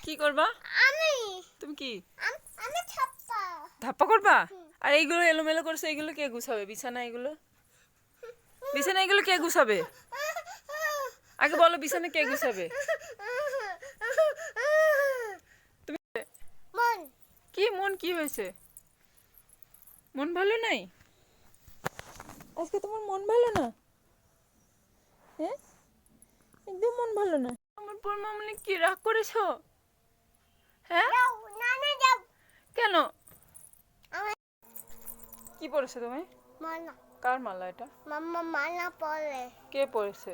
কি করবা? আমি তুমি কি আমি ছাপ্পা ধাপ্পা করবা? আর এইগুলো এলোমেলো করছে, এইগুলো কে গুছাবে? বিছানা এগুলো কে গুছাবে? আগে বলো, বিছানা কে গুছাবে? তুমি মন কি মন কি হয়েছে? মন ভালো নাই? আজকে তোমার মন ভালো না? হ্যাঁ, একদম মন ভালো না। আমার পর মামনি কি রাগ করেছো? হ্যাঁ, যাও নানা যাও কেন? আমার কি পড়েছে তুমি? মানা কার মালা এটা? মাম্মা মানা পড়ে কে পড়েছে?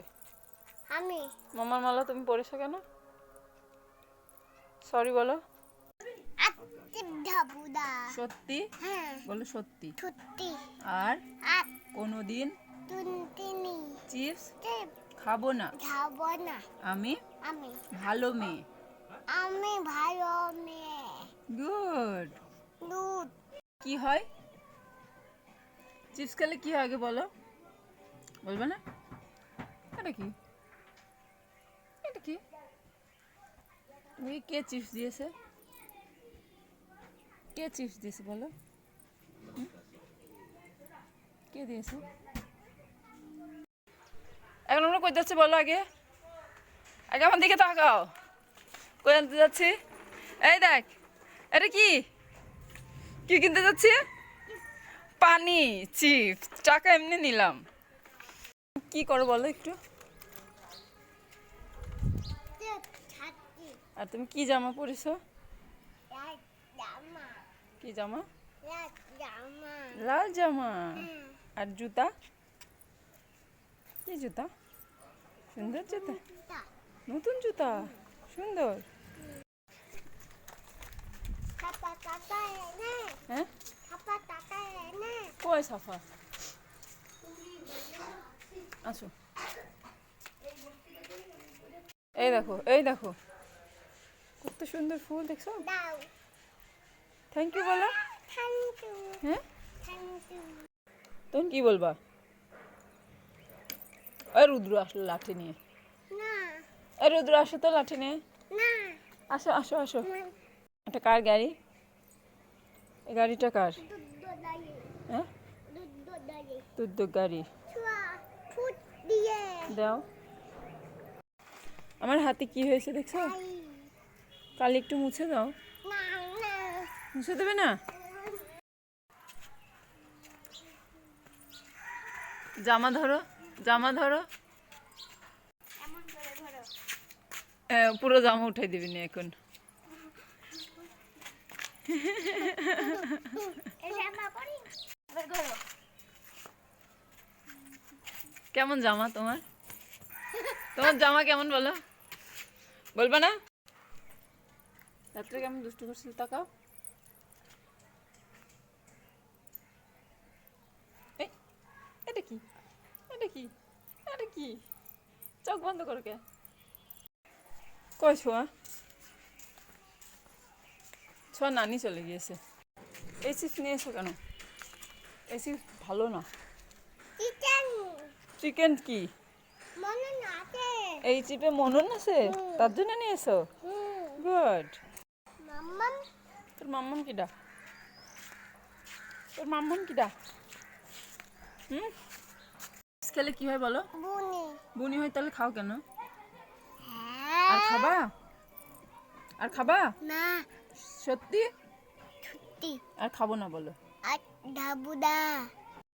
আমি মামার মালা তুমি পড়েছো কেন? সরি বলো। আত্তি ধাবুদা সত্যি হ্যাঁ বলো, সত্যি। ছুটি আর আট কোনোদিন তুনতিনি চিপস টিপ খাবো না। খাবো না আমি আমি ভালো মেয়ে। আমি ভালো মেয়ে গুড। দুধ কি হয়? চিপস খেলে কি হয় আগে বলো। বলবে না? এটা কি? এটা কি? তুমি কে চিপস দিয়েছে? কে চিপস দিয়েছে বলো? কে দিয়েছে? এখন আমরা কই যাচ্ছি বলো আগে। আগে আমার দিকে তাকাও। কই আনতে যাচ্ছি? এই দেখ, এটা কি? কি কিনতে যাচ্ছি? পানি, চিপস, টাকা এমনি নিলাম। কি করো বলো একটু। ছাতি আর তুমি কি জামা পরেছো? জামা কি জামা? জামা লাল জামা। আর জুতা? কি জুতা? সুন্দর জুতা, নতুন জুতা, সুন্দর। ছাপা টাকা এনে হ্যাঁ, ছাপা টাকা এনে কই সাফা? আসো, এই দেখো, এই দেখো, কত সুন্দর ফুল দেখছো? দাও থ্যাংক ইউ বলো। থ্যাংক ইউ হ্যাঁ, থ্যাংক ইউ তখন কি বলবা? ওই রুদ্র আসলো লাঠি নিয়ে। না এই রুদ্র আসো তো লাঠি নিয়ে। না আসো আসো আসো। এটা কার গাড়ি? এই গাড়িটা কার? দুধ দাঁড়িয়ে হ্যাঁ, দুধ দাঁড়িয়ে দুধ গাড়ি। ছুয়া ফুট দিয়ে দাও। আমার হাতে কি হয়েছে দেখছো? আই কালি একটু মুছে দাও। না না মুছে দেবে না? জামা ধরো, জামা ধরো। এমন করে ধরো পুরো জামা উঠাই দিবি না এখন। এই জামা পরি এবার ধরো কেমন জামা তোমার? তোমার জামা কেমন বলো? বলবা না? রাত্রে কেমন দুষ্টু করছিল তাকাও। এই, এটা কি? এটা কি? এটা কি? চোখ বন্ধ করো কে? কই ছোঁয়া? ছোঁয়া নানি চলে গিয়েছে। এই চিপস নিয়ে এসো কেন? এই চিপস ভালো না। চিকেন চিকেন কি? মনে নাতে এই চিপে মনন আছে, তার জন্য নিয়ে এসো। গুড। মাম্মাম তোর মাম্মাম কিডা? তোর মাম্মাম কিডা? খেলে কি হয় বলো? বুনি বুনি হয় তাহলে খাও কেন? আর হ্যাঁ খাবা? আর খাবা? না সত্যি? ছুটি আর খাবো না বলো। আর ধাবুদা